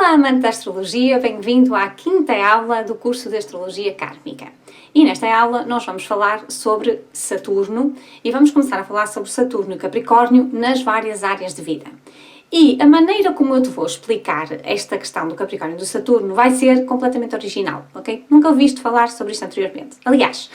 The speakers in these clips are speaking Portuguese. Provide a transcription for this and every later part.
Olá, amante da astrologia, bem-vindo à quinta aula do curso de Astrologia Kármica. E nesta aula nós vamos falar sobre Saturno e vamos começar a falar sobre Saturno e Capricórnio nas várias áreas de vida. E a maneira como eu te vou explicar esta questão do Capricórnio e do Saturno vai ser completamente original, ok? Nunca ouviste falar sobre isto anteriormente. Aliás,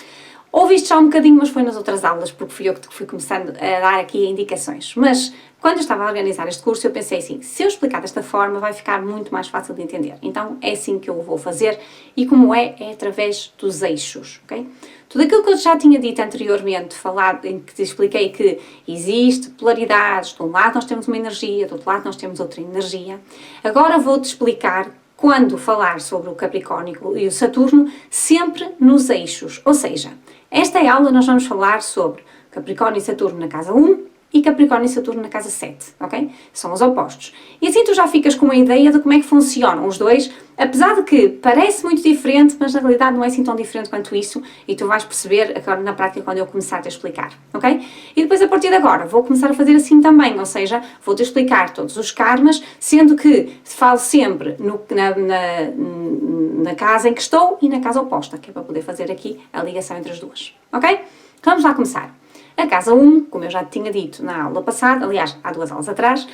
ouviste já um bocadinho, mas foi nas outras aulas, porque fui eu que fui começando a dar aqui indicações. Mas quando eu estava a organizar este curso, eu pensei assim, se eu explicar desta forma, vai ficar muito mais fácil de entender. Então, é assim que eu vou fazer. E como é através dos eixos, ok? Tudo aquilo que eu já tinha dito anteriormente, em que te expliquei que existe polaridades, de um lado nós temos uma energia, do outro lado nós temos outra energia. Agora vou-te explicar quando falar sobre o Capricórnio e o Saturno, sempre nos eixos. Ou seja, esta aula nós vamos falar sobre Capricórnio e Saturno na casa 1 e Capricórnio e Saturno na casa 7, ok? São os opostos. E assim tu já ficas com uma ideia de como é que funcionam os dois, apesar de que parece muito diferente, mas na realidade não é assim tão diferente quanto isso, e tu vais perceber agora na prática quando eu começar a te explicar, ok? E depois a partir de agora vou começar a fazer assim também, ou seja, vou-te explicar todos os karmas, sendo que falo sempre na casa em que estou e na casa oposta, que é para poder fazer aqui a ligação entre as duas, ok? Vamos lá começar. A casa 1, como eu já te tinha dito na aula passada, aliás, há 2 aulas atrás,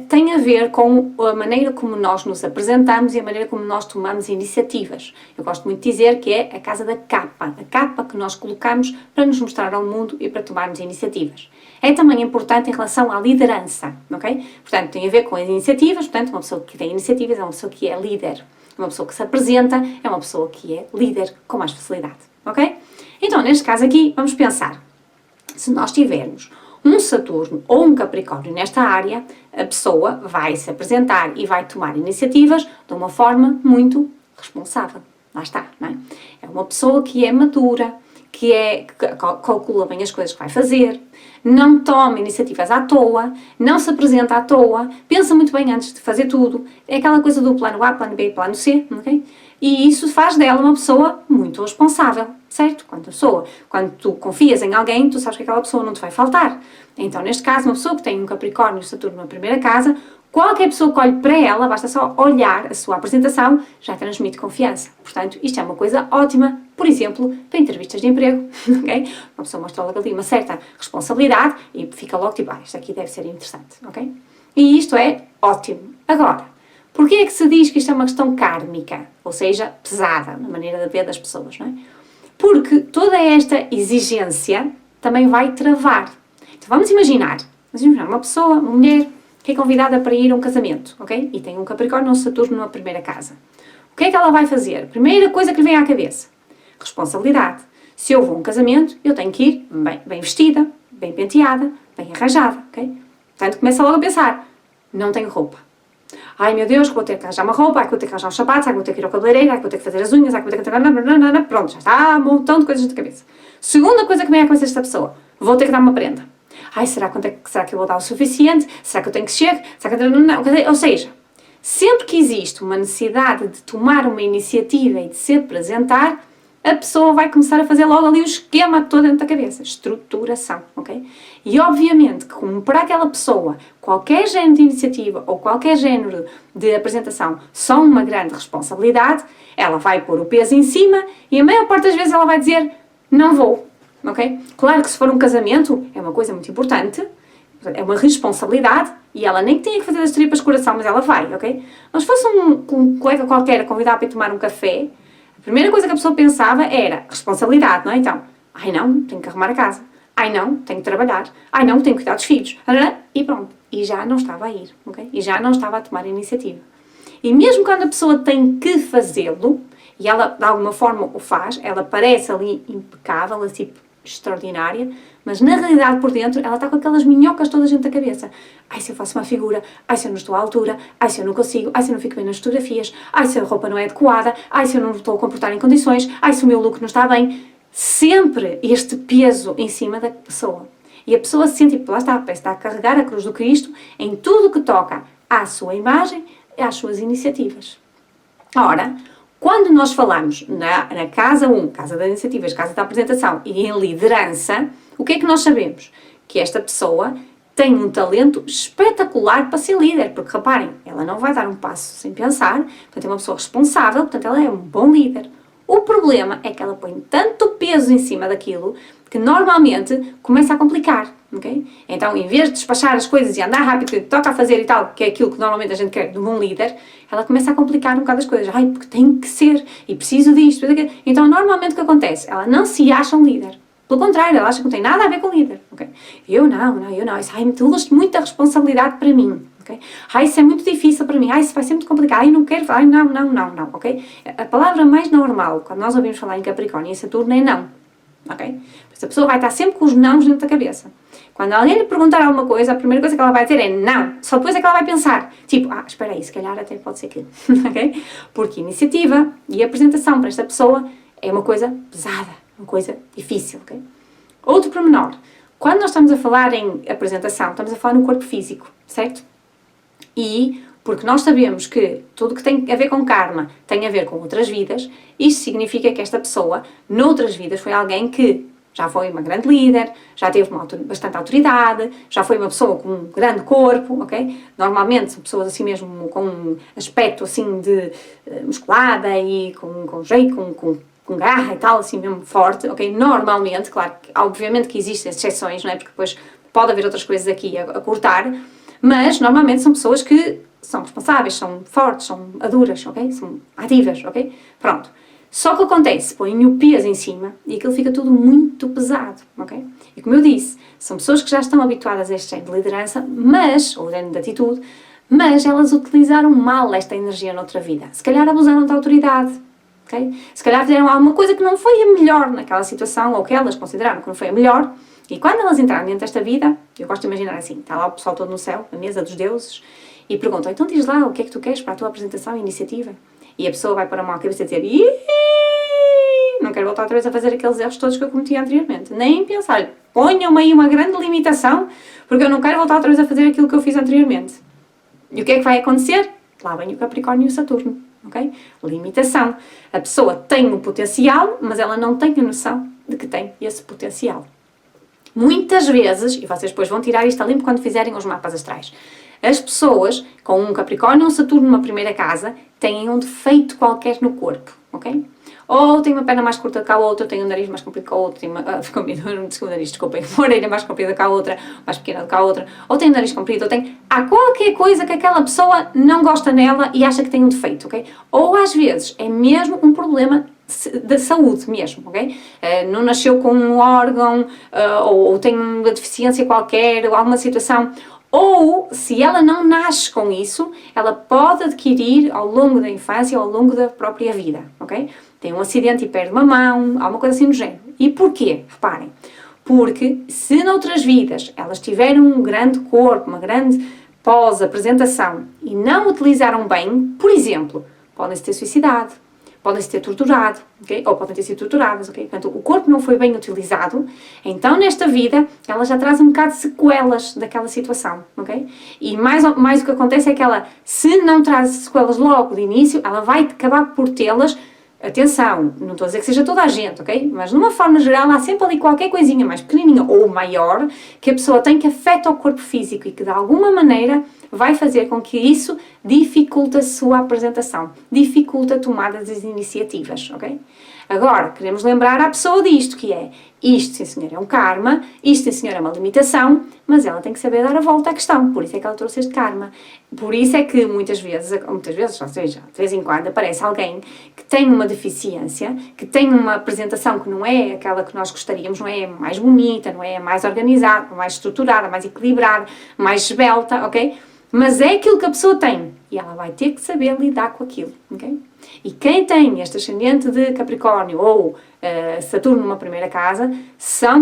tem a ver com a maneira como nós nos apresentamos e a maneira como nós tomamos iniciativas. Eu gosto muito de dizer que é a casa da capa, a capa que nós colocamos para nos mostrar ao mundo e para tomarmos iniciativas. É também importante em relação à liderança, ok? Portanto, tem a ver com as iniciativas, portanto, uma pessoa que tem iniciativas é uma pessoa que é líder. Uma pessoa que se apresenta é uma pessoa que é líder com mais facilidade, ok? Então, neste caso aqui, vamos pensar. Se nós tivermos um Saturno ou um Capricórnio nesta área, a pessoa vai se apresentar e vai tomar iniciativas de uma forma muito responsável. Lá está, não é? É uma pessoa que é madura, que calcula bem as coisas que vai fazer, não toma iniciativas à toa, não se apresenta à toa, pensa muito bem antes de fazer tudo. É aquela coisa do plano A, plano B e plano C, ok? E isso faz dela uma pessoa muito responsável, certo? Quando tu confias em alguém, tu sabes que aquela pessoa não te vai faltar. Então, neste caso, uma pessoa que tem um Capricórnio e Saturno na primeira casa, qualquer pessoa que olhe para ela, basta só olhar a sua apresentação, já transmite confiança. Portanto, isto é uma coisa ótima, por exemplo, para entrevistas de emprego, ok? Uma pessoa mostra logo ali uma certa responsabilidade e fica logo tipo, isto aqui deve ser interessante, ok? E isto é ótimo. Agora, porquê é que se diz que isto é uma questão kármica? Ou seja, pesada, na maneira de ver das pessoas, não é? Porque toda esta exigência também vai travar. Então vamos imaginar uma pessoa, uma mulher, que é convidada para ir a um casamento, ok? E tem um Capricórnio ou um Saturno na primeira casa. O que é que ela vai fazer? Primeira coisa que lhe vem à cabeça. Responsabilidade. Se eu vou a um casamento, eu tenho que ir bem vestida, bem penteada, bem arranjada, ok? Portanto, começa logo a pensar, não tenho roupa. Ai meu Deus, que vou ter que arranjar uma roupa, que vou ter que arranjar uns sapatos, que vou ter que ir ao cabeleireiro, que vou ter que fazer as unhas, que vou ter que... Pronto, já está um montão de coisas na cabeça. Segunda coisa que vem à cabeça desta pessoa, vou ter que dar uma prenda. Ai, será que eu vou dar o suficiente? Será que eu tenho que chegar? Será que não? Ou seja, sempre que existe uma necessidade de tomar uma iniciativa e de se apresentar, a pessoa vai começar a fazer logo ali o esquema todo dentro da cabeça. Estruturação, ok? E obviamente que como para aquela pessoa qualquer género de iniciativa ou qualquer género de apresentação são uma grande responsabilidade, ela vai pôr o peso em cima e a maior parte das vezes ela vai dizer não vou, ok? Claro que se for um casamento é uma coisa muito importante, é uma responsabilidade e ela nem tem que fazer das tripas coração, mas ela vai, ok? Mas se fosse um colega qualquer a convidar para ir tomar um café, a primeira coisa que a pessoa pensava era responsabilidade, não é? Então, ai não, tenho que arrumar a casa. Ai não, tenho que trabalhar. Ai não, tenho que cuidar dos filhos. E pronto. E já não estava a ir, ok? E já não estava a tomar a iniciativa. E mesmo quando a pessoa tem que fazê-lo, e ela de alguma forma o faz, ela parece ali impecável, assim, extraordinária, mas na realidade por dentro ela está com aquelas minhocas todas dentro da cabeça. Ai, se eu faço uma figura, ai, se eu não estou à altura, ai, se eu não consigo, ai, se eu não fico bem nas fotografias, ai, se a roupa não é adequada, ai, se eu não estou a comportar em condições, ai, se o meu look não está bem. Sempre este peso em cima da pessoa. E a pessoa se sente, lá está, parece estar a carregar a cruz do Cristo em tudo o que toca à sua imagem e às suas iniciativas. Ora, quando nós falamos na casa 1, casa das iniciativas, casa da apresentação e em liderança, o que é que nós sabemos? Que esta pessoa tem um talento espetacular para ser líder, porque reparem, ela não vai dar um passo sem pensar, portanto é uma pessoa responsável, portanto ela é um bom líder. O problema é que ela põe tanto peso em cima daquilo que normalmente começa a complicar, ok? Então, em vez de despachar as coisas e andar rápido, que toca a fazer e tal, que é aquilo que normalmente a gente quer de um bom líder, ela começa a complicar um bocado as coisas. Ai, porque tem que ser, e preciso disto, então normalmente o que acontece? Ela não se acha um líder. Pelo contrário, ela acha que não tem nada a ver com o líder, ok? Eu não, isso, ai, muita responsabilidade para mim, ok? Ai, isso é muito difícil para mim, ai, isso vai ser muito complicado, ai, não quero, ai, não, ok? A palavra mais normal, quando nós ouvimos falar em Capricórnio e Saturno, é não, ok? A pessoa vai estar sempre com os nãos dentro da cabeça. Quando alguém lhe perguntar alguma coisa, a primeira coisa que ela vai dizer é não, só depois é que ela vai pensar, tipo, espera aí, se calhar até pode ser que, ok? Porque iniciativa e apresentação para esta pessoa é uma coisa pesada, uma coisa difícil, ok? Outro pormenor, quando nós estamos a falar em apresentação, estamos a falar no corpo físico, certo? E, porque nós sabemos que tudo que tem a ver com karma tem a ver com outras vidas, isto significa que esta pessoa, noutras vidas, foi alguém que já foi uma grande líder, já teve bastante autoridade, já foi uma pessoa com um grande corpo, ok? Normalmente são pessoas assim mesmo com um aspecto assim de musculada e com jeito, com garra e tal, assim mesmo forte, ok? Normalmente, claro, obviamente que existem exceções, não é? Porque depois pode haver outras coisas aqui a cortar, mas normalmente são pessoas que são responsáveis, são fortes, são maduras, ok? São ativas, ok? Pronto. Só que acontece, põem o peso em cima e aquilo fica tudo muito pesado, ok? E como eu disse, são pessoas que já estão habituadas a este género de liderança, ou género de atitude, mas elas utilizaram mal esta energia noutra vida. Se calhar abusaram da autoridade, ok? Se calhar fizeram alguma coisa que não foi a melhor naquela situação, ou que elas consideraram que não foi a melhor, e quando elas entraram dentro desta vida, eu gosto de imaginar assim, está lá o pessoal todo no céu, na mesa dos deuses, e perguntam, então diz lá, o que é que tu queres para a tua apresentação e iniciativa? E a pessoa vai pôr a mão à cabeça e dizer, não quero voltar outra vez a fazer aqueles erros todos que eu cometi anteriormente. Nem pensar, ponham-me aí uma grande limitação, porque eu não quero voltar outra vez a fazer aquilo que eu fiz anteriormente. E o que é que vai acontecer? Lá vem o Capricórnio e o Saturno, ok? Limitação. A pessoa tem um potencial, mas ela não tem a noção de que tem esse potencial. Muitas vezes, e vocês depois vão tirar isto a limpo quando fizerem os mapas astrais, as pessoas com um Capricórnio ou um Saturno numa primeira casa têm um defeito qualquer no corpo, ok? Ou tem uma perna mais curta que a outra, tem um nariz mais comprido que a outra, tem uma orelha mais comprida que a outra, mais pequena do que a outra, ou tem um nariz comprido, há qualquer coisa que aquela pessoa não gosta nela e acha que tem um defeito, ok? Ou às vezes é mesmo um problema da saúde mesmo, ok? Não nasceu com um órgão, ou tem uma deficiência qualquer, ou alguma situação. Ou, se ela não nasce com isso, ela pode adquirir ao longo da infância ou ao longo da própria vida, ok? Tem um acidente e perde uma mão, alguma coisa assim do género. E porquê? Reparem. Porque se noutras vidas elas tiveram um grande corpo, uma grande pós-apresentação e não utilizaram bem, por exemplo, podem-se ter suicidado, podem-se ter torturado, ok? Ou podem ter sido torturadas, ok? Portanto, o corpo não foi bem utilizado, então nesta vida ela já traz um bocado de sequelas daquela situação, ok? E mais o que acontece é que ela, se não traz sequelas logo de início, ela vai acabar por tê-las. Atenção, não estou a dizer que seja toda a gente, ok? Mas numa forma geral há sempre ali qualquer coisinha mais pequenininha ou maior que a pessoa tem que afeta o corpo físico e que de alguma maneira vai fazer com que isso dificulte a sua apresentação, dificulte a tomada das iniciativas, ok? Agora, queremos lembrar à pessoa disto, que é, isto, sim senhor, é um karma, isto, sim senhor, é uma limitação, mas ela tem que saber dar a volta à questão, por isso é que ela trouxe este karma. Por isso é que muitas vezes, ou seja, de vez em quando, aparece alguém que tem uma deficiência, que tem uma apresentação que não é aquela que nós gostaríamos, não é mais bonita, não é mais organizada, mais estruturada, mais equilibrada, mais esbelta, ok? Mas é aquilo que a pessoa tem e ela vai ter que saber lidar com aquilo, ok? E quem tem este ascendente de Capricórnio ou Saturno numa primeira casa,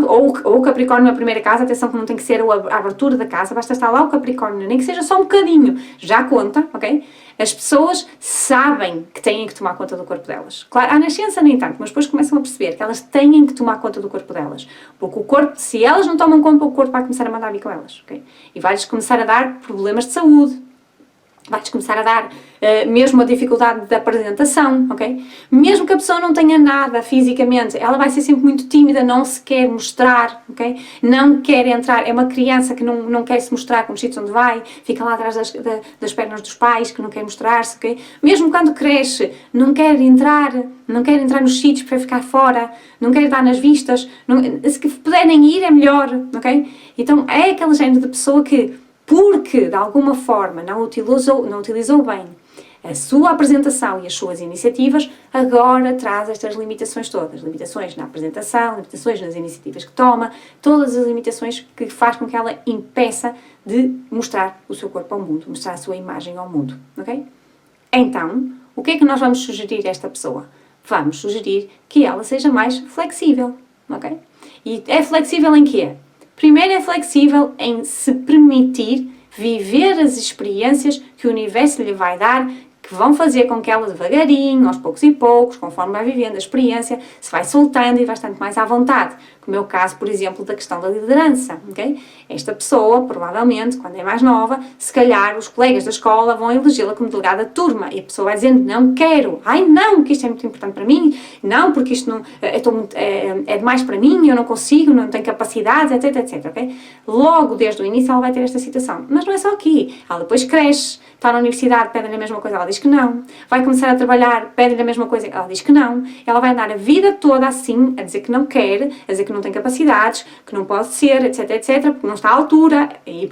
ou Capricórnio numa primeira casa, atenção que não tem que ser a abertura da casa, basta estar lá o Capricórnio, nem que seja só um bocadinho, já conta, ok? As pessoas sabem que têm que tomar conta do corpo delas. Claro, à nascença nem tanto, mas depois começam a perceber que elas têm que tomar conta do corpo delas. Porque o corpo, se elas não tomam conta, o corpo vai começar a mandar vir com elas, ok? E vai-lhes começar a dar problemas de saúde. Vais começar a dar mesmo a dificuldade da apresentação, ok? Mesmo que a pessoa não tenha nada fisicamente, ela vai ser sempre muito tímida, não se quer mostrar, ok? Não quer entrar, é uma criança que não quer se mostrar com os sítios onde vai, fica lá atrás das pernas dos pais, que não quer mostrar-se, ok? Mesmo quando cresce, não quer entrar nos sítios para ficar fora, não quer dar nas vistas, se puderem ir é melhor, ok? Então é aquele género de pessoa que, porque de alguma forma não utilizou bem a sua apresentação e as suas iniciativas, agora traz estas limitações todas. Limitações na apresentação, limitações nas iniciativas que toma, todas as limitações que faz com que ela impeça de mostrar o seu corpo ao mundo, mostrar a sua imagem ao mundo, ok? Então, o que é que nós vamos sugerir a esta pessoa? Vamos sugerir que ela seja mais flexível, ok? E é flexível em quê? Primeiro é flexível em se permitir viver as experiências que o universo lhe vai dar, que vão fazer com que ela devagarinho, aos poucos e poucos, conforme vai vivendo a experiência, se vai soltando e vai estando mais à vontade. Como é o caso, por exemplo, da questão da liderança, ok? Esta pessoa, provavelmente, quando é mais nova, se calhar os colegas da escola vão elegê-la como delegada de turma e a pessoa vai dizendo, não quero, ai não, que isto é muito importante para mim, não, porque isto não, é demais para mim, eu não consigo, não tenho capacidade, etc, ok? Logo, desde o início, ela vai ter esta situação. Mas não é só aqui, ela depois cresce, está na universidade, pede-lhe a mesma coisa, ela diz que não. Vai começar a trabalhar, pede-lhe a mesma coisa, ela diz que não. Ela vai andar a vida toda assim, a dizer que não quer, a dizer que não tem capacidades, que não pode ser, etc, porque não está à altura, e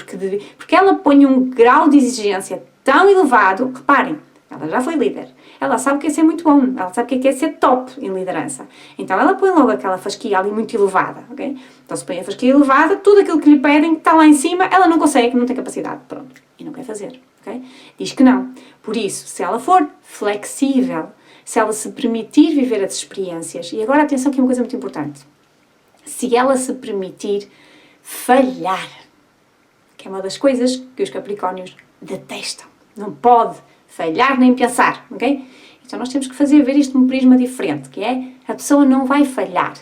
porque ela põe um grau de exigência tão elevado, reparem, ela já foi líder, ela sabe o que é ser muito bom, ela sabe o que é ser top em liderança. Então ela põe logo aquela fasquia ali muito elevada, ok? Então se põe a fasquia elevada, tudo aquilo que lhe pedem está lá em cima, ela não consegue, não tem capacidade, pronto, e não quer fazer. Okay? Diz que não. Por isso, se ela for flexível, se ela se permitir viver as experiências, e agora atenção que é uma coisa muito importante, se ela se permitir falhar, que é uma das coisas que os capricórnios detestam, não pode falhar nem pensar, ok? Então nós temos que ver isto num prisma diferente, que é, a pessoa não vai falhar.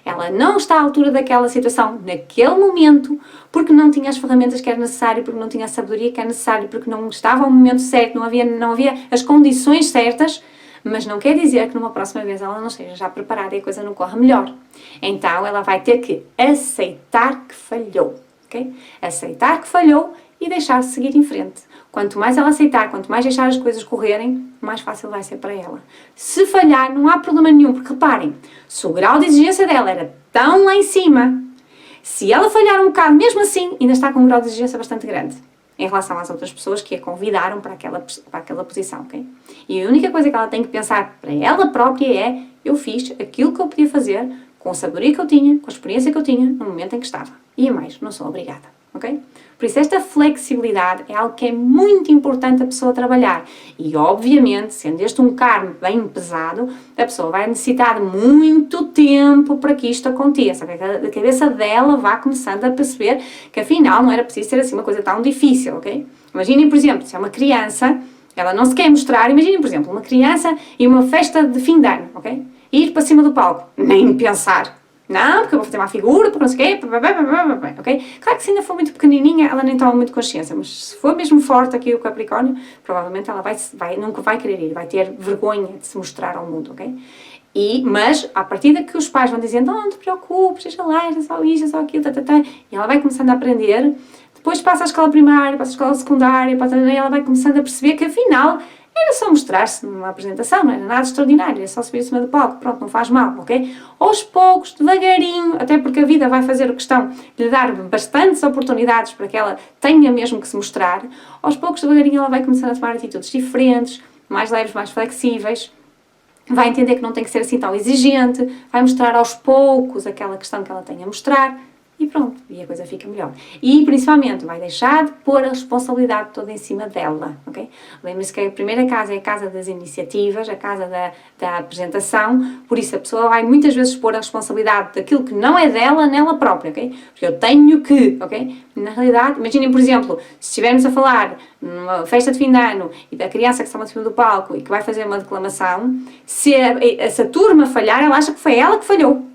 Ela não está à altura daquela situação, naquele momento, porque não tinha as ferramentas que era necessário, porque não tinha a sabedoria que era necessário, porque não estava ao momento certo, não havia as condições certas, mas não quer dizer que numa próxima vez ela não esteja já preparada e a coisa não corra melhor. Então ela vai ter que aceitar que falhou, ok? Aceitar que falhou e deixar-se seguir em frente. Quanto mais ela aceitar, quanto mais deixar as coisas correrem, mais fácil vai ser para ela. Se falhar, não há problema nenhum, porque reparem, se o grau de exigência dela era tão lá em cima, se ela falhar um bocado, mesmo assim, ainda está com um grau de exigência bastante grande em relação às outras pessoas que a convidaram para aquela posição, ok? E a única coisa que ela tem que pensar para ela própria é, eu fiz aquilo que eu podia fazer, com a sabedoria que eu tinha, com a experiência que eu tinha, no momento em que estava. E a mais, não sou obrigada, ok? Por isso, esta flexibilidade é algo que é muito importante a pessoa trabalhar. E, obviamente, sendo este um karma bem pesado, a pessoa vai necessitar de muito tempo para que isto aconteça. Para que a cabeça dela vá começando a perceber que, afinal, não era preciso ser assim uma coisa tão difícil, ok? Imaginem, por exemplo, se é uma criança, ela não se quer mostrar. Imaginem, por exemplo, uma criança e uma festa de fim de ano, ok? Ir para cima do palco. Nem pensar. Não, porque eu vou fazer uma figura, porque não sei o quê, ok? Claro que se ainda for muito pequenininha, ela nem toma muito consciência, mas se for mesmo forte aqui o Capricórnio, provavelmente ela nunca vai querer ir, vai ter vergonha de se mostrar ao mundo, ok? Mas, à partida que os pais vão dizendo, não te preocupes, deixa lá, é só isto, é só aquilo, e ela vai começando a aprender, depois passa à escola primária, passa à escola secundária, e ela vai começando a perceber que, afinal, era só mostrar-se numa apresentação, não era nada extraordinário, era só subir em cima do palco, pronto, não faz mal, ok? Aos poucos, devagarinho, até porque a vida vai fazer a questão de lhe dar bastantes oportunidades para que ela tenha mesmo que se mostrar, aos poucos, devagarinho, ela vai começando a tomar atitudes diferentes, mais leves, mais flexíveis, vai entender que não tem que ser assim tão exigente, vai mostrar aos poucos aquela questão que ela tem a mostrar, e pronto, e a coisa fica melhor. E, principalmente, vai deixar de pôr a responsabilidade toda em cima dela, ok? Lembre-se que a primeira casa é a casa das iniciativas, a casa da apresentação, por isso a pessoa vai muitas vezes pôr a responsabilidade daquilo que não é dela, nela própria, ok? Porque eu tenho que, ok? Na realidade, imaginem, por exemplo, se estivermos a falar numa festa de fim de ano e da criança que está em cima do palco e que vai fazer uma declamação, se a turma falhar, ela acha que foi ela que falhou.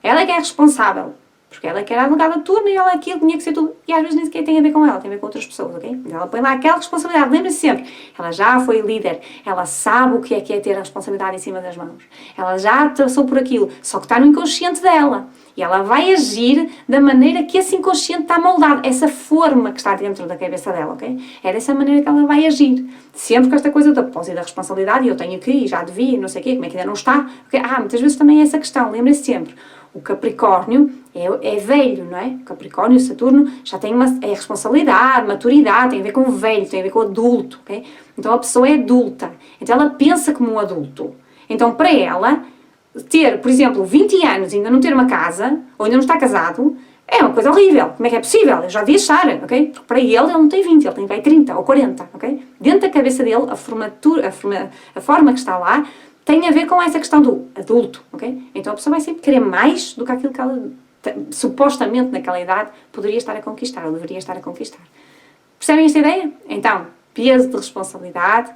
Ela é que é responsável. Porque ela é que era a delegada de turma e ela aquilo tinha que ser tudo. E às vezes nem sequer tem a ver com ela, tem a ver com outras pessoas, ok? Ela põe lá aquela responsabilidade. Lembre-se sempre, ela já foi líder, ela sabe o que é ter a responsabilidade em cima das mãos. Ela já passou por aquilo, só que está no inconsciente dela. E ela vai agir da maneira que esse inconsciente está moldado. Essa forma que está dentro da cabeça dela, ok? É dessa maneira que ela vai agir. Sempre com esta coisa da posse e da responsabilidade, e eu tenho que ir, já devia, não sei o quê, como é que ainda não está? Okay? Muitas vezes também é essa questão, lembre-se sempre. O Capricórnio é velho, não é? O Capricórnio, o Saturno, já tem é responsabilidade, maturidade, tem a ver com o velho, tem a ver com o adulto, ok? Então a pessoa é adulta, então ela pensa como um adulto. Então para ela, ter, por exemplo, 20 anos e ainda não ter uma casa, ou ainda não está casado, é uma coisa horrível. Como é que é possível? Eu já devia estar, ok? Porque para ele não tem 20, ele tem 30 ou 40, ok? Dentro da cabeça dele, a forma que está lá, tem a ver com essa questão do adulto, ok? Então a pessoa vai sempre querer mais do que aquilo que ela, supostamente naquela idade, poderia estar a conquistar, ou deveria estar a conquistar. Percebem esta ideia? Então, peso de responsabilidade,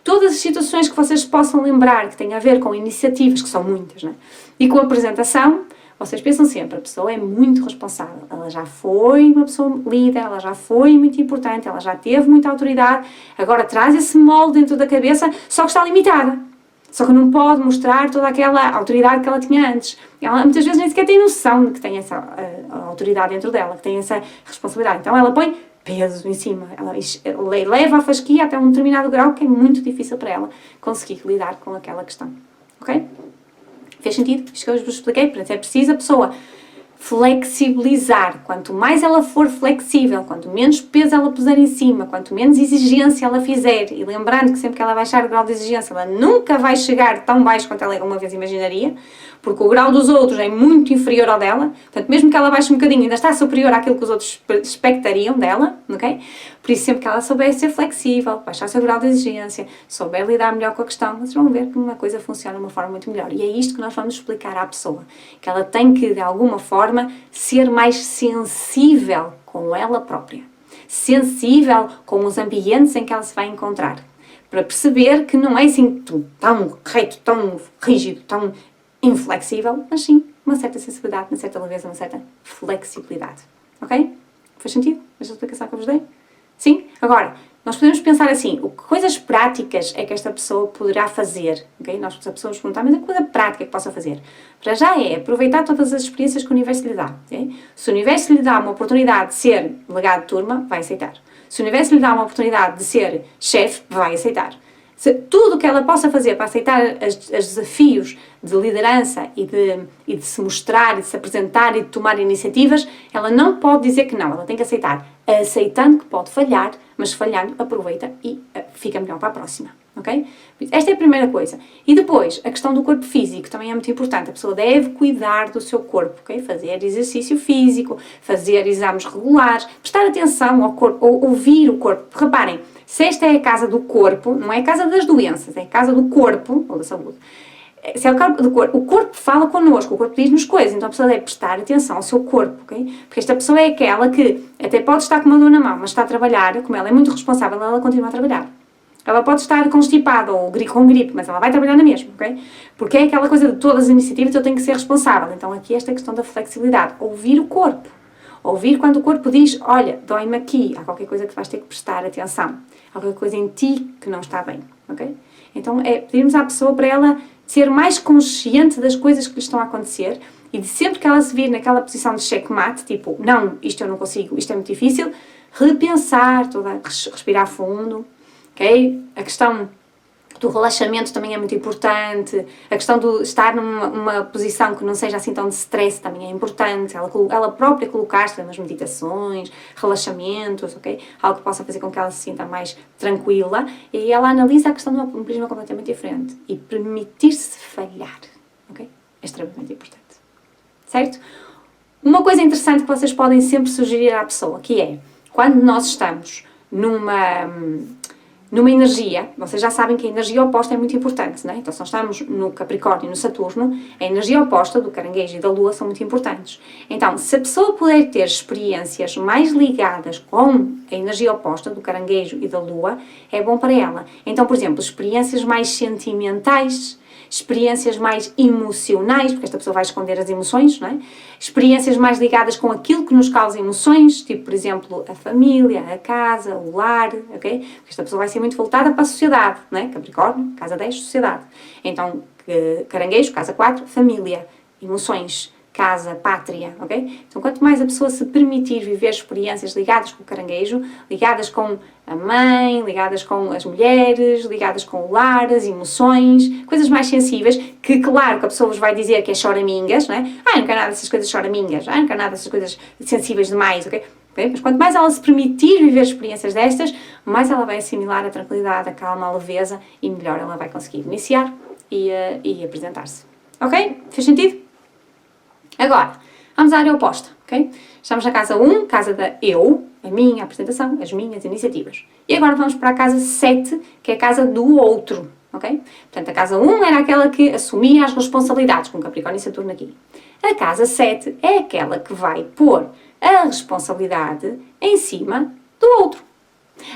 todas as situações que vocês possam lembrar que têm a ver com iniciativas, que são muitas, né? E com a apresentação, vocês pensam sempre, a pessoa é muito responsável, ela já foi uma pessoa líder, ela já foi muito importante, ela já teve muita autoridade, agora traz esse molde dentro da cabeça, só que está limitada. Só que não pode mostrar toda aquela autoridade que ela tinha antes. Ela muitas vezes nem sequer tem noção de que tem essa autoridade dentro dela, que tem essa responsabilidade. Então ela põe peso em cima, ela leva a fasquia até um determinado grau que é muito difícil para ela conseguir lidar com aquela questão. Ok? Fez sentido? Isto que eu vos expliquei. Portanto, é preciso a pessoa flexibilizar. Quanto mais ela for flexível, quanto menos peso ela puser em cima, quanto menos exigência ela fizer, e lembrando que sempre que ela baixar o grau de exigência, ela nunca vai chegar tão baixo quanto ela alguma vez imaginaria, porque o grau dos outros é muito inferior ao dela, portanto, mesmo que ela baixe um bocadinho, ainda está superior àquilo que os outros expectariam dela, ok? Por isso, sempre que ela souber ser flexível, baixar o seu grau de exigência, souber lidar melhor com a questão, vocês vão ver que uma coisa funciona de uma forma muito melhor. E é isto que nós vamos explicar à pessoa, que ela tem que, de alguma forma, ser mais sensível com ela própria. Sensível com os ambientes em que ela se vai encontrar. Para perceber que não é assim tão reto, tão rígido, tão inflexível, mas sim uma certa sensibilidade, uma certa leveza, uma certa flexibilidade. Ok? Faz sentido esta explicação que eu vos dei? Sim? Agora, nós podemos pensar assim, coisas práticas é que esta pessoa poderá fazer, ok? Nós a pessoa nos perguntar, mas a coisa prática que possa fazer? Para já é aproveitar todas as experiências que o universo lhe dá, ok? Se o universo lhe dá uma oportunidade de ser delegado de turma, vai aceitar. Se o universo lhe dá uma oportunidade de ser chefe, vai aceitar. Tudo o que ela possa fazer para aceitar os desafios de liderança e de se mostrar, e de se apresentar e de tomar iniciativas, ela não pode dizer que não, ela tem que aceitar. Aceitando que pode falhar, mas falhando, aproveita e fica melhor para a próxima, ok? Esta é a primeira coisa. E depois, a questão do corpo físico também é muito importante. A pessoa deve cuidar do seu corpo, ok? Fazer exercício físico, fazer exames regulares, prestar atenção ao corpo, ou ouvir o corpo. Reparem, se esta é a casa do corpo, não é a casa das doenças, é a casa do corpo, ou da saúde. Se é o corpo fala connosco, o corpo diz-nos coisas, então a pessoa deve prestar atenção ao seu corpo, ok? Porque esta pessoa é aquela que até pode estar com uma dor na mão, mas está a trabalhar, como ela é muito responsável, ela continua a trabalhar. Ela pode estar constipada ou com gripe, mas ela vai trabalhar na mesma, ok? Porque é aquela coisa de todas as iniciativas eu tenho que ser responsável. Então aqui esta questão da flexibilidade, ouvir o corpo. Ouvir quando o corpo diz, olha, dói-me aqui, há qualquer coisa que vais ter que prestar atenção. Há qualquer coisa em ti que não está bem, ok? Então é pedirmos à pessoa para ela ser mais consciente das coisas que lhe estão a acontecer e de sempre que ela se vir naquela posição de checkmate, tipo, não, isto eu não consigo, isto é muito difícil, repensar, respirar fundo, ok? A questão do relaxamento também é muito importante, a questão de estar numa posição que não seja assim tão de stress também é importante, ela própria colocar-se nas meditações, relaxamentos, ok? Algo que possa fazer com que ela se sinta mais tranquila e ela analisa a questão de um prisma completamente diferente e permitir-se falhar, ok? É extremamente importante, certo? Uma coisa interessante que vocês podem sempre sugerir à pessoa, que é, quando nós estamos numa energia, vocês já sabem que a energia oposta é muito importante, não é? Então, se nós estamos no Capricórnio e no Saturno, a energia oposta do caranguejo e da Lua são muito importantes. Então, se a pessoa puder ter experiências mais ligadas com a energia oposta do caranguejo e da Lua, é bom para ela. Então, por exemplo, experiências mais sentimentais, experiências mais emocionais, porque esta pessoa vai esconder as emoções, não é? Experiências mais ligadas com aquilo que nos causa emoções, tipo, por exemplo, a família, a casa, o lar, ok? Porque esta pessoa vai ser muito voltada para a sociedade, não é? Capricórnio, casa 10, sociedade. Então, Caranguejo, casa 4, família, emoções, casa, pátria, ok? Então, quanto mais a pessoa se permitir viver experiências ligadas com o caranguejo, ligadas com a mãe, ligadas com as mulheres, ligadas com o lar, as emoções, coisas mais sensíveis, que claro que a pessoa vos vai dizer que é choramingas, não é? Não quero nada dessas coisas choramingas, não quero nada dessas coisas sensíveis demais, ok? Mas quanto mais ela se permitir viver experiências destas, mais ela vai assimilar a tranquilidade, a calma, a leveza e melhor ela vai conseguir iniciar e apresentar-se. Ok? Fez sentido? Agora, vamos à área oposta, ok? Estamos na casa 1, casa da eu, a minha apresentação, as minhas iniciativas. E agora vamos para a casa 7, que é a casa do outro, ok? Portanto, a casa 1 era aquela que assumia as responsabilidades, com Capricórnio e Saturno aqui. A casa 7 é aquela que vai pôr a responsabilidade em cima do outro.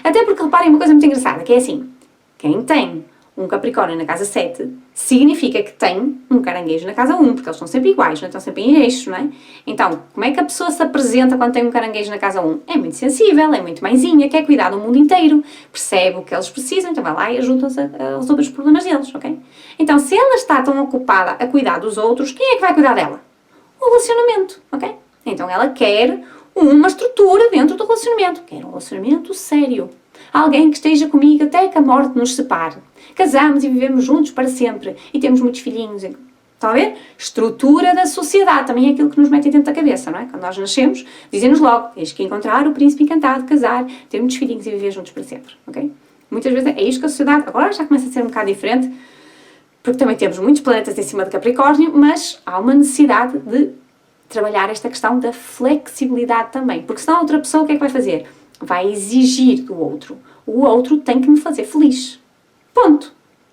Até porque, reparem uma coisa muito engraçada, que é assim, quem tem um Capricórnio na casa 7 significa que tem um caranguejo na casa 1, porque eles estão sempre iguais, não estão sempre em eixo, não é? Então, como é que a pessoa se apresenta quando tem um caranguejo na casa 1? É muito sensível, é muito mãezinha, quer cuidar do mundo inteiro, percebe o que eles precisam, então vai lá e ajuda-os a resolver os problemas deles, ok? Então, se ela está tão ocupada a cuidar dos outros, quem é que vai cuidar dela? O relacionamento, ok? Então, ela quer uma estrutura dentro do relacionamento, quer um relacionamento sério. Alguém que esteja comigo até que a morte nos separe. Casamos e vivemos juntos para sempre. E temos muitos filhinhos. Estão a ver? Estrutura da sociedade. Também é aquilo que nos mete dentro da cabeça, não é? Quando nós nascemos, dizem-nos logo, tens que encontrar o príncipe encantado, casar, ter muitos filhinhos e viver juntos para sempre. Ok? Muitas vezes é isto que a sociedade agora já começa a ser um bocado diferente, porque também temos muitos planetas em cima de Capricórnio, mas há uma necessidade de trabalhar esta questão da flexibilidade também. Porque senão a outra pessoa o que é que vai fazer? Vai exigir do outro. O outro tem que me fazer feliz. Ponto.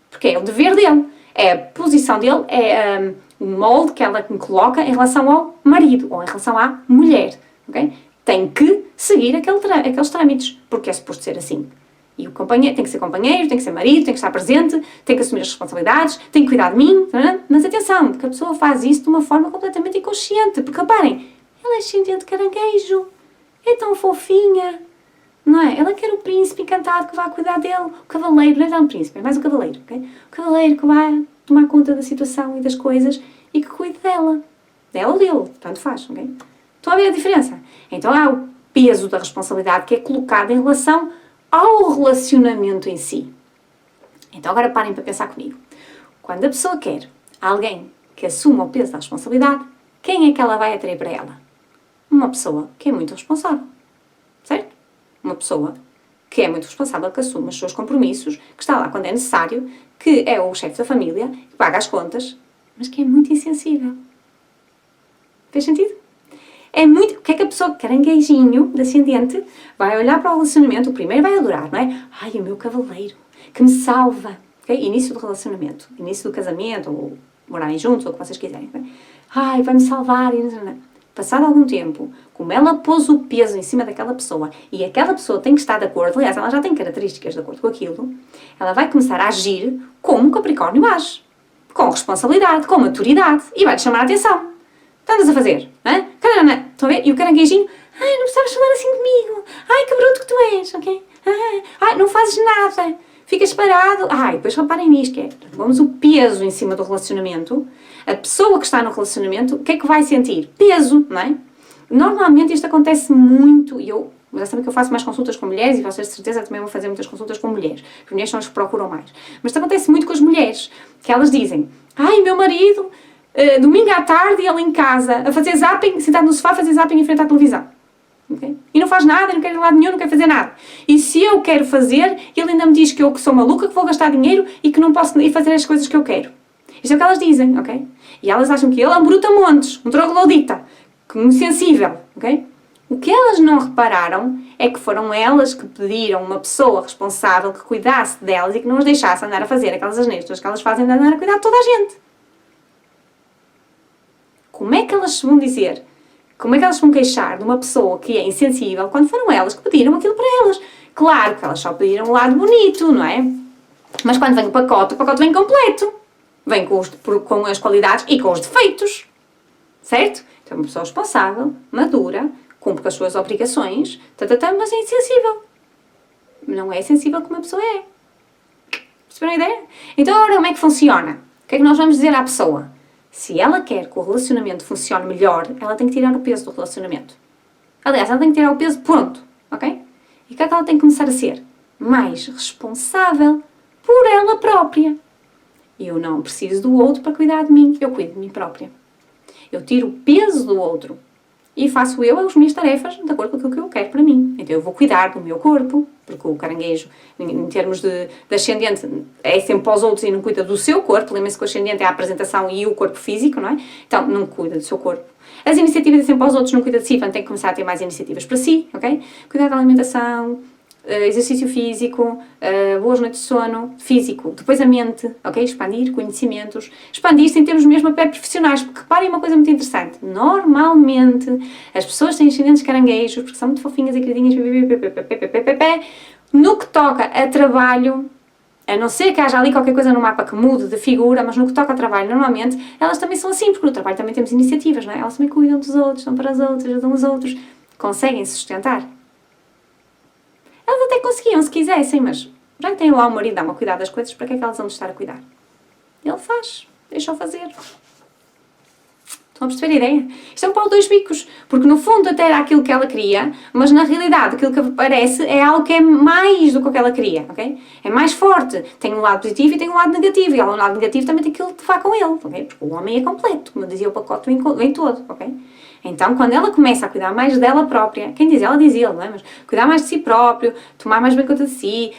Porque é o dever dele. É a posição dele, é o molde que ela me coloca em relação ao marido ou em relação à mulher. Okay? Tem que seguir aqueles trâmites. Porque é suposto ser assim. E o companheiro tem que ser companheiro, tem que ser marido, tem que estar presente, tem que assumir as responsabilidades, tem que cuidar de mim. Mas atenção, porque a pessoa faz isso de uma forma completamente inconsciente. Porque reparem, ela é ascendente de caranguejo. É tão fofinha. Não é? Ela quer o príncipe encantado que vai cuidar dele. O cavaleiro, não é um príncipe, é mais o cavaleiro. Okay? O cavaleiro que vai tomar conta da situação e das coisas e que cuide dela. Dela ou dele, tanto faz. Okay? Estão a ver a diferença? Então há o peso da responsabilidade que é colocado em relação ao relacionamento em si. Então agora parem para pensar comigo. Quando a pessoa quer alguém que assuma o peso da responsabilidade, quem é que ela vai atrair para ela? Uma pessoa que é muito responsável. Certo? Uma pessoa que é muito responsável, que assume os seus compromissos, que está lá quando é necessário, que é o chefe da família, que paga as contas, mas que é muito insensível. Fez sentido? É muito... O que é que a pessoa, caranguejinho, de ascendente, vai olhar para o relacionamento, o primeiro vai adorar, não é? Ai, o meu cavaleiro, que me salva. Okay? Início do relacionamento, início do casamento, ou morarem juntos, ou o que vocês quiserem. Okay? Ai, vai-me salvar. Passado algum tempo, como ela pôs o peso em cima daquela pessoa e aquela pessoa tem que estar de acordo, aliás, ela já tem características de acordo com aquilo, ela vai começar a agir como o Capricórnio age. Com responsabilidade, com maturidade e vai-te chamar a atenção. Estás a fazer? Hã? Estão a ver? E o caranguejinho, ai, não precisavas falar assim comigo. Ai, que bruto que tu és, ok? Ai, não fazes nada. Ficas parado. Ai, depois reparem nisto, que é, vamos o peso em cima do relacionamento. A pessoa que está no relacionamento, o que é que vai sentir? Peso, não é? Normalmente isto acontece muito, e eu já sabem que eu faço mais consultas com mulheres, e vocês de certeza também vão fazer muitas consultas com mulheres. As mulheres são as que procuram mais. Mas isto acontece muito com as mulheres, que elas dizem, ai, meu marido, domingo à tarde, ele em casa, a fazer zapping, sentado no sofá, a fazer zapping em frente à televisão. Okay? E não faz nada, não quer ir lá nenhum, não quer fazer nada. E se eu quero fazer, ele ainda me diz que eu que sou maluca, que vou gastar dinheiro e que não posso ir fazer as coisas que eu quero. Isto é o que elas dizem, ok? E elas acham que ele é um brutamontes, um troglodita, insensível, ok? O que elas não repararam é que foram elas que pediram uma pessoa responsável que cuidasse delas e que não as deixasse andar a fazer aquelas asneiras que elas fazem de andar a cuidar de toda a gente. Como é que elas se vão dizer? Como é que elas vão queixar de uma pessoa que é insensível quando foram elas que pediram aquilo para elas? Claro que elas só pediram o lado bonito, não é? Mas quando vem o pacote vem completo. vem com as qualidades e com os defeitos, certo? Então, uma pessoa responsável, madura, cumpre com as suas obrigações, mas é insensível. Não é sensível como a pessoa é. Perceberam a ideia? Então, agora como é que funciona? O que é que nós vamos dizer à pessoa? Se ela quer que o relacionamento funcione melhor, ela tem que tirar o peso do relacionamento. Aliás, ela tem que tirar o peso pronto, ok? E o que é que ela tem que começar a ser? Mais responsável por ela própria. Eu não preciso do outro para cuidar de mim, eu cuido de mim própria. Eu tiro o peso do outro e faço eu as minhas tarefas de acordo com aquilo que eu quero para mim. Então eu vou cuidar do meu corpo, porque o caranguejo, em termos de ascendente, é sempre para os outros e não cuida do seu corpo. Lembre-se que o ascendente é a apresentação e o corpo físico, não é? Então não cuida do seu corpo. As iniciativas é sempre para os outros, não cuida de si, portanto tem que começar a ter mais iniciativas para si, ok? Cuidar da alimentação, exercício físico, boas noites de sono, físico, depois a mente, ok? Expandir conhecimentos, expandir-se em termos mesmo até profissionais, porque reparem uma coisa muito interessante, normalmente as pessoas têm ascendentes caranguejos, porque são muito fofinhas e queridinhas, no que toca a trabalho, a não ser que haja ali qualquer coisa no mapa que mude de figura, mas no que toca a trabalho, normalmente, elas também são assim, porque no trabalho também temos iniciativas, não é? Elas também cuidam dos outros, dão para os outros, ajudam os outros, conseguem se sustentar. Elas até conseguiam, se quisessem, mas já que têm lá o marido, dá-me a cuidar das coisas, para que é que elas vão estar a cuidar? Ele faz, deixa-o fazer. Estão a perceber a ideia? Isto é um pau de dois bicos, porque no fundo até era aquilo que ela queria, mas na realidade aquilo que aparece é algo que é mais do que o que ela queria, ok? É mais forte, tem um lado positivo e tem um lado negativo, e ela no lado negativo também tem aquilo que vá com ele, ok? Porque o homem é completo, como dizia o pacote, vem todo, ok? Então, quando ela começa a cuidar mais dela própria, quem diz ela, diz ele, não é? Mas cuidar mais de si próprio, tomar mais bem conta de si,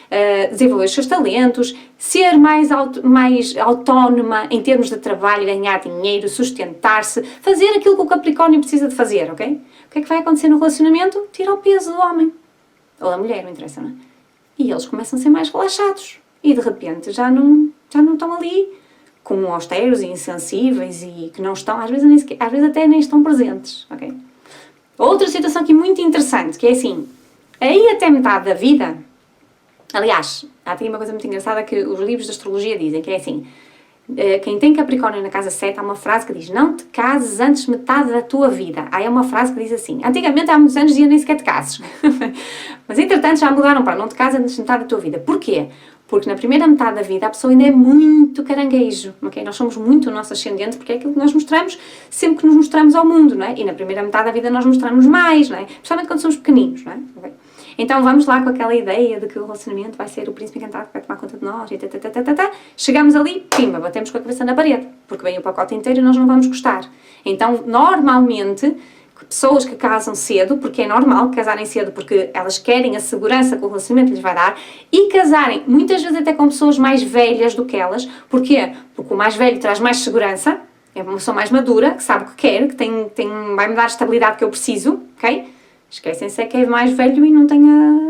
desenvolver os seus talentos, ser mais autónoma em termos de trabalho, ganhar dinheiro, sustentar-se, fazer aquilo que o Capricórnio precisa de fazer, ok? O que é que vai acontecer no relacionamento? Tira o peso do homem. Ou da mulher, não interessa, não é? E eles começam a ser mais relaxados. E de repente já não estão ali como austeros e insensíveis e que não estão, às vezes até nem estão presentes, ok? Outra situação aqui muito interessante, que é assim, aí até metade da vida, aliás, há aqui uma coisa muito engraçada que os livros de astrologia dizem, que é assim, quem tem Capricórnio na casa 7, há uma frase que diz, não te cases antes de metade da tua vida. Aí é uma frase que diz assim, antigamente há muitos anos dizia nem sequer te cases, mas entretanto já mudaram para não te cases antes de metade da tua vida. Porquê? Porque na primeira metade da vida a pessoa ainda é muito caranguejo, ok? Nós somos muito o nosso ascendente porque é aquilo que nós mostramos sempre que nos mostramos ao mundo, não é? E na primeira metade da vida nós mostramos mais, não é? Principalmente quando somos pequeninos, não é? Okay? Então vamos lá com aquela ideia de que o relacionamento vai ser o príncipe encantado que vai tomar conta de nós e Chegamos ali, pimba, batemos com a cabeça na parede, porque vem o pacote inteiro e nós não vamos gostar. Então, normalmente, pessoas que casam cedo, porque é normal casarem cedo, porque elas querem a segurança que o relacionamento lhes vai dar, e casarem, muitas vezes até com pessoas mais velhas do que elas. Porquê? Porque o mais velho traz mais segurança, é uma pessoa mais madura, que sabe o que quer, que vai me dar a estabilidade que eu preciso, ok? Esquecem-se é que é mais velho e não tem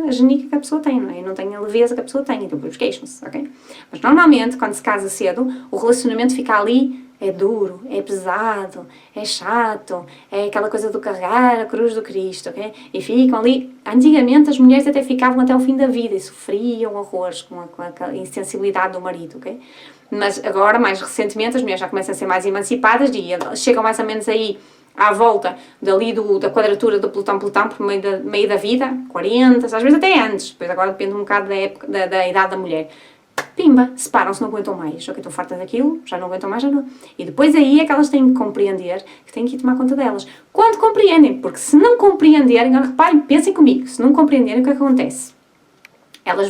a genica que a pessoa tem, não é? E não tem a leveza que a pessoa tem, então depois queixam-se, ok? Mas normalmente, quando se casa cedo, o relacionamento fica ali, é duro, é pesado, é chato, é aquela coisa do carregar a cruz do Cristo, ok? E ficam ali, antigamente as mulheres até ficavam até o fim da vida e sofriam horrores com a insensibilidade do marido, ok? Mas agora, mais recentemente, as mulheres já começam a ser mais emancipadas e chegam mais ou menos aí à volta dali da quadratura do Plutão, por meio da vida, 40, às vezes até antes, depois agora depende um bocado da época, da idade da mulher. Pimba, separam-se, não aguentam mais, ok, estão fartas daquilo, já não aguentam mais, já não. E depois aí é que elas têm que compreender que têm que ir tomar conta delas. Quando compreendem, porque se não compreenderem, agora reparem, pensem comigo, se não compreenderem, o que é que acontece? Elas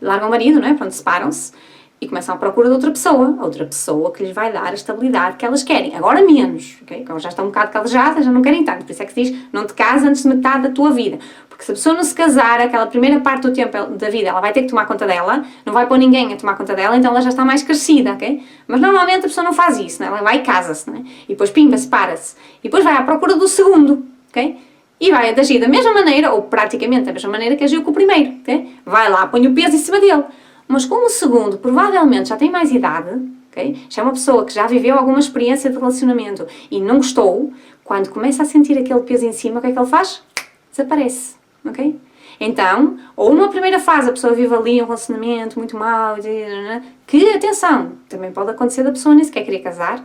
largam o marido, não é? Pronto, separam-se e começam à procura de outra pessoa que lhes vai dar a estabilidade que elas querem. Agora menos, ok? Agora já estão um bocado calejadas, já não querem tanto, por isso é que se diz, não te casas antes de metade da tua vida. Porque se a pessoa não se casar, aquela primeira parte do tempo da vida, ela vai ter que tomar conta dela, não vai pôr ninguém a tomar conta dela, então ela já está mais crescida, ok? Mas normalmente a pessoa não faz isso, não é? Ela vai e casa-se, não é? E depois pimba, separa-se. E depois vai à procura do segundo, ok? E vai agir da mesma maneira, ou praticamente da mesma maneira que agiu com o primeiro, ok? Vai lá, põe o peso em cima dele. Mas como o segundo provavelmente já tem mais idade, ok? Já é uma pessoa que já viveu alguma experiência de relacionamento e não gostou, quando começa a sentir aquele peso em cima, o que é que ele faz? Desaparece, ok? Então, ou numa primeira fase a pessoa vive ali um relacionamento muito mau, que, atenção, também pode acontecer da pessoa nem sequer querer casar,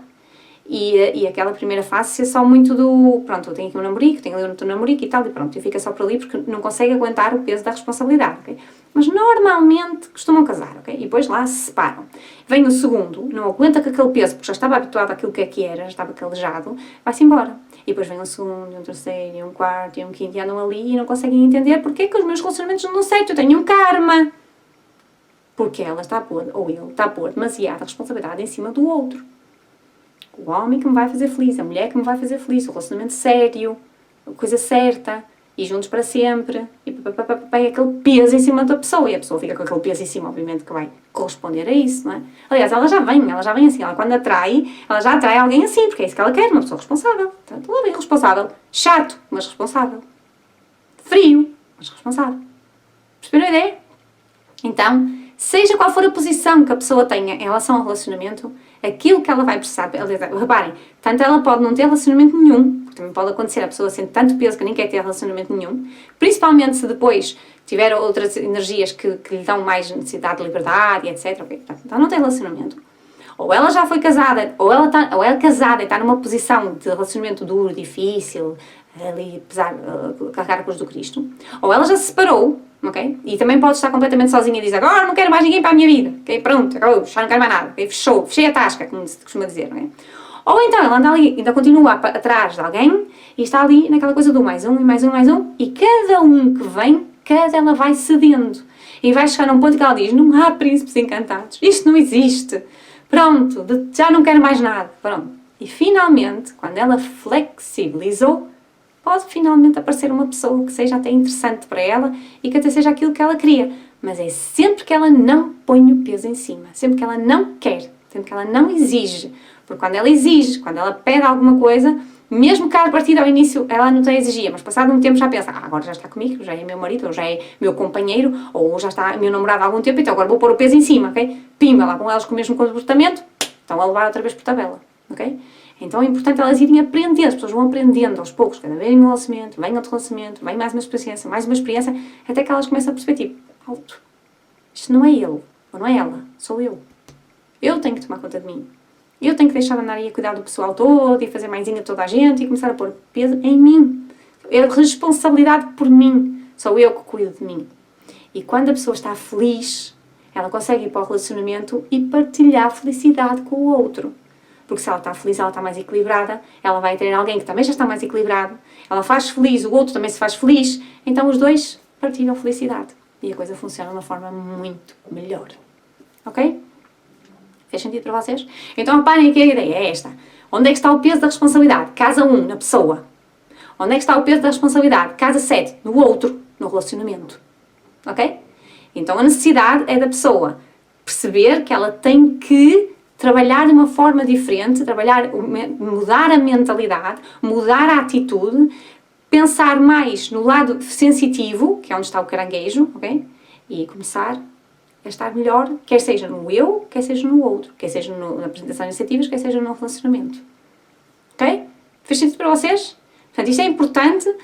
e aquela primeira fase ser só muito do, pronto, eu tenho aqui um namorico, tenho ali outro namorico e tal, e pronto, e fica só por ali porque não consegue aguentar o peso da responsabilidade, ok? Mas normalmente costumam casar, ok? E depois lá se separam. Vem o segundo, não aguenta com aquele peso porque já estava habituado àquilo que era, já estava calejado, vai-se embora. E depois vem um segundo, um terceiro, e um quarto, e um quinto, e andam ali e não conseguem entender porque é que os meus relacionamentos não dão certo, eu tenho um karma. Porque ela está a pôr, ou ele está a pôr demasiada responsabilidade em cima do outro. O homem que me vai fazer feliz, a mulher que me vai fazer feliz, o relacionamento sério, a coisa certa, e juntos para sempre, e aquele peso em cima da pessoa, e a pessoa fica com aquele peso em cima, obviamente que vai corresponder a isso, não é? Aliás, ela já vem assim, ela quando atrai, ela já atrai alguém assim, porque é isso que ela quer, uma pessoa responsável. Portanto, ela vem responsável, chato, mas responsável. Frio, mas responsável. Perceberam a ideia? Então, seja qual for a posição que a pessoa tenha em relação ao relacionamento, aquilo que ela vai precisar, reparem, tanto ela pode não ter relacionamento nenhum, porque também pode acontecer a pessoa sente tanto peso que nem quer ter relacionamento nenhum, principalmente se depois tiver outras energias que lhe dão mais necessidade de liberdade, etc. Okay? Então não tem relacionamento. Ou ela já foi casada, ou é casada e está numa posição de relacionamento duro, difícil, ali pesar, carregar a cruz do Cristo, ou ela já se separou, ok? E também pode estar completamente sozinha e dizer agora não quero mais ninguém para a minha vida, ok? Pronto, já não quero mais nada, okay? Fechei a tasca, como se costuma dizer, não é? Ou então ela anda ali, ainda continua atrás de alguém e está ali naquela coisa do mais um, e mais um, mais um, e cada um que vem, ela vai cedendo. E vai chegar a um ponto que ela diz, não há príncipes encantados, isto não existe. Pronto, já não quero mais nada. Pronto. E finalmente, quando ela flexibilizou, pode finalmente aparecer uma pessoa que seja até interessante para ela e que até seja aquilo que ela queria. Mas é sempre que ela não põe o peso em cima, sempre que ela não quer, sempre que ela não exige. Porque quando ela exige, quando ela pede alguma coisa, mesmo que a partir ao início ela não tenha exigia, mas passado um tempo já pensa, agora já está comigo, já é meu marido, ou já é meu companheiro, ou já está meu namorado há algum tempo, então agora vou pôr o peso em cima, ok? Pimba, lá com elas com o mesmo comportamento, estão a levar outra vez por tabela, ok? Então é importante elas irem aprendendo, as pessoas vão aprendendo aos poucos, cada vez em um relacionamento, vem outro relacionamento, vem mais uma experiência, até que elas começam a perceber, tipo, alto, isto não é ele, ou não é ela, sou eu. Eu tenho que tomar conta de mim. Eu tenho que deixar de andar aí a cuidar do pessoal todo e fazer maisinha de toda a gente e começar a pôr peso em mim. É responsabilidade por mim. Sou eu que cuido de mim. E quando a pessoa está feliz, ela consegue ir para o relacionamento e partilhar a felicidade com o outro. Porque se ela está feliz, ela está mais equilibrada, ela vai ter alguém que também já está mais equilibrado, ela faz feliz, o outro também se faz feliz, então os dois partilham felicidade. E a coisa funciona de uma forma muito melhor. Ok? Fez sentido para vocês? Então reparem que a ideia é esta. Onde é que está o peso da responsabilidade? Casa 1, na pessoa. Onde é que está o peso da responsabilidade? Casa 7, no outro, no relacionamento. Ok? Então a necessidade é da pessoa perceber que ela tem que trabalhar de uma forma diferente, mudar a mentalidade, mudar a atitude, pensar mais no lado sensitivo, que é onde está o caranguejo, ok? E começar a estar melhor, quer seja no eu, quer seja no outro, quer seja na apresentação de iniciativas, quer seja no relacionamento. Ok? Fez sentido para vocês? Portanto, isto é importante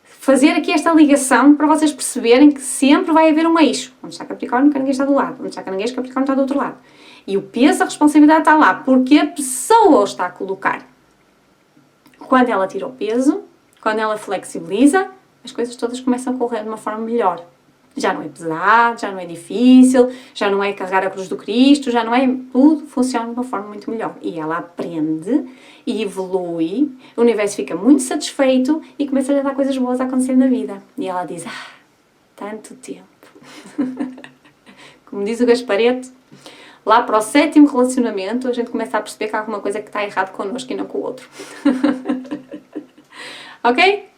fazer aqui esta ligação para vocês perceberem que sempre vai haver um eixo. Onde está Capricórnio, Caranguejo está do lado. Onde está Caranguejo, Capricórnio está do outro lado. E o peso da responsabilidade está lá, porque a pessoa o está a colocar. Quando ela tira o peso, quando ela flexibiliza, as coisas todas começam a correr de uma forma melhor. Já não é pesado, já não é difícil, já não é carregar a cruz do Cristo, já não é... Tudo funciona de uma forma muito melhor. E ela aprende e evolui, o universo fica muito satisfeito e começa a dar coisas boas a acontecer na vida. E ela diz, tanto tempo. Como diz o Gaspareto, lá para o 7º relacionamento a gente começa a perceber que há alguma coisa que está errado connosco e não com o outro. Ok?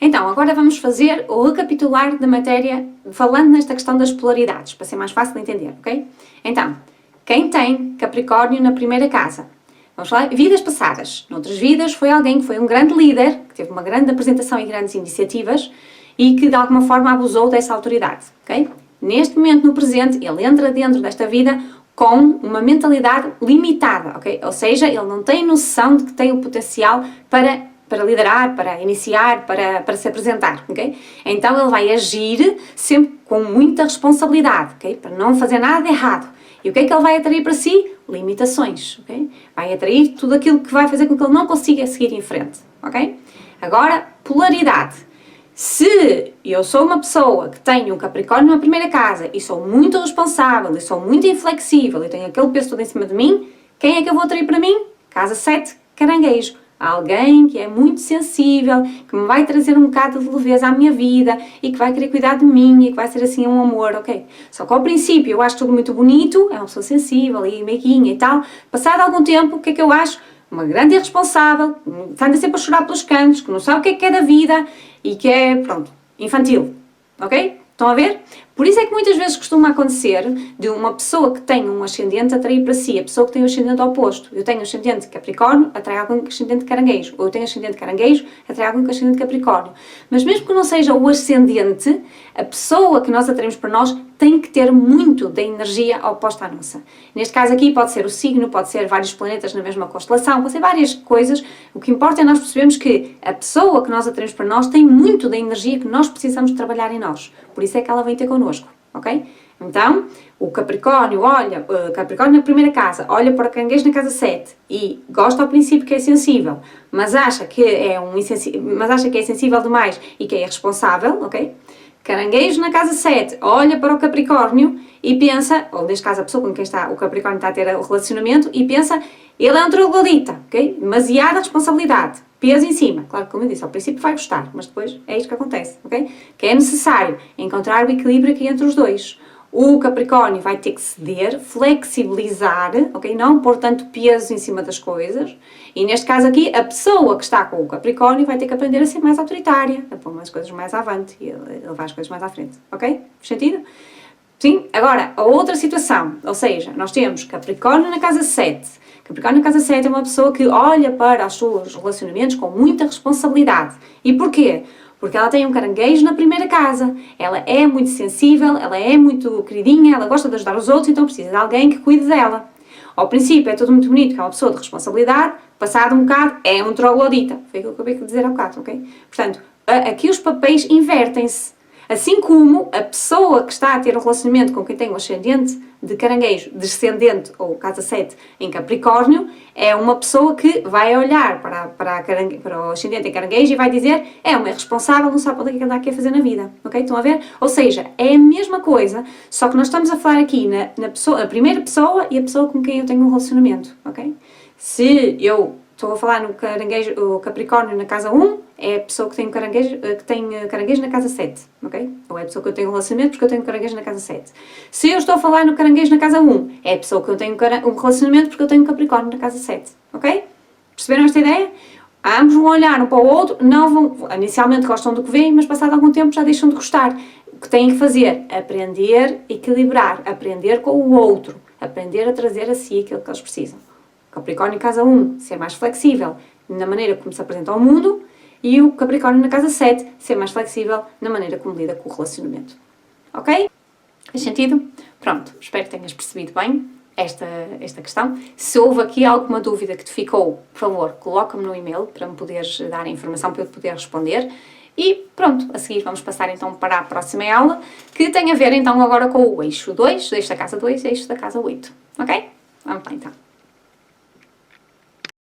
Então, agora vamos fazer o recapitular da matéria, falando nesta questão das polaridades, para ser mais fácil de entender, ok? Então, quem tem Capricórnio na primeira casa? Vamos falar, vidas passadas. Noutras vidas foi alguém que foi um grande líder, que teve uma grande apresentação e grandes iniciativas e que de alguma forma abusou dessa autoridade, ok? Neste momento, no presente, ele entra dentro desta vida com uma mentalidade limitada, ok? Ou seja, ele não tem noção de que tem o potencial para para liderar, para iniciar, para se apresentar, ok? Então ele vai agir sempre com muita responsabilidade, ok? Para não fazer nada de errado. E o que é que ele vai atrair para si? Limitações, ok? Vai atrair tudo aquilo que vai fazer com que ele não consiga seguir em frente, ok? Agora, polaridade. Se eu sou uma pessoa que tenho um Capricórnio na primeira casa e sou muito responsável e sou muito inflexível e tenho aquele peso todo em cima de mim, quem é que eu vou atrair para mim? Casa 7, Caranguejo. Alguém que é muito sensível, que me vai trazer um bocado de leveza à minha vida e que vai querer cuidar de mim e que vai ser assim um amor, ok? Só que ao princípio eu acho tudo muito bonito, é uma pessoa sensível e meiguinha e tal. Passado algum tempo, o que é que eu acho? Uma grande irresponsável, que anda sempre a chorar pelos cantos, que não sabe o que é da vida e que é, pronto, infantil, ok? Estão a ver? Por isso é que muitas vezes costuma acontecer de uma pessoa que tem um ascendente atrair para si a pessoa que tem o ascendente oposto. Eu tenho ascendente Capricórnio, atrai alguém com ascendente Caranguejo. Ou eu tenho ascendente Caranguejo, atrai alguém com ascendente Capricórnio. Mas mesmo que não seja o ascendente, a pessoa que nós atraímos para nós tem que ter muito da energia oposta à nossa. Neste caso aqui pode ser o signo, pode ser vários planetas na mesma constelação, pode ser várias coisas. O que importa é nós percebermos que a pessoa que nós atraímos para nós tem muito da energia que nós precisamos trabalhar em nós. Por isso é que ela vem ter connosco, ok? Então, o Capricórnio olha, Capricórnio na primeira casa, olha para o Caranguejo na casa 7 e gosta ao princípio que é sensível, mas acha que é sensível demais e que é irresponsável, ok? Caranguejo na casa 7, olha para o Capricórnio e pensa, ou neste caso a pessoa com quem o Capricórnio está a ter o relacionamento, e pensa, ele é um troglodita, ok? Demasiada responsabilidade, peso em cima. Claro que, como eu disse, ao princípio vai gostar, mas depois é isto que acontece, ok? Que é necessário encontrar o equilíbrio aqui entre os dois. O Capricórnio vai ter que ceder, flexibilizar, ok? Não pôr tanto peso em cima das coisas. E neste caso aqui, a pessoa que está com o Capricórnio vai ter que aprender a ser mais autoritária, a pôr as coisas mais avante e a levar as coisas mais à frente, ok? Faz sentido? Sim? Agora, a outra situação, ou seja, nós temos Capricórnio na casa 7. Capricórnio na casa 7 é uma pessoa que olha para os seus relacionamentos com muita responsabilidade. E porquê? Porque ela tem um Caranguejo na primeira casa, ela é muito sensível, ela é muito queridinha, ela gosta de ajudar os outros, então precisa de alguém que cuide dela. Ao princípio é tudo muito bonito, que é uma pessoa de responsabilidade, passado um bocado é um troglodita. Foi aquilo que eu acabei de dizer há bocado, ok? Portanto, aqui os papéis invertem-se. Assim como a pessoa que está a ter um relacionamento com quem tem um ascendente de Caranguejo, descendente ou casa 7 em Capricórnio, é uma pessoa que vai olhar para o ascendente em Caranguejo e vai dizer é uma irresponsável, não sabe o que anda aqui a fazer na vida, ok? Estão a ver? Ou seja, é a mesma coisa, só que nós estamos a falar aqui na primeira pessoa e a pessoa com quem eu tenho um relacionamento, ok? Se eu estou a falar no Caranguejo, o Capricórnio na casa 1, é a pessoa que tem caranguejo na casa 7, ok? Ou é a pessoa que eu tenho um relacionamento porque eu tenho caranguejo na casa 7. Se eu estou a falar no Caranguejo na casa 1, é a pessoa que eu tenho um relacionamento porque eu tenho Capricórnio na casa 7, ok? Perceberam esta ideia? Ambos vão olhar um para o outro, não vão, inicialmente gostam do que veem, mas passado algum tempo já deixam de gostar. O que têm que fazer? Aprender, equilibrar, aprender com o outro, aprender a trazer a si aquilo que eles precisam. Capricórnio casa 1, ser mais flexível na maneira como se apresenta ao mundo, e o Capricórnio na casa 7, ser mais flexível na maneira como lida com o relacionamento. Ok? Faz sentido? Pronto, espero que tenhas percebido bem esta questão. Se houve aqui alguma dúvida que te ficou, por favor, coloca-me no e-mail para me poderes dar a informação para eu poder responder. E pronto, a seguir vamos passar então para a próxima aula, que tem a ver então agora com o eixo 2, eixo da casa 2 e eixo da casa 8. Ok? Vamos lá então.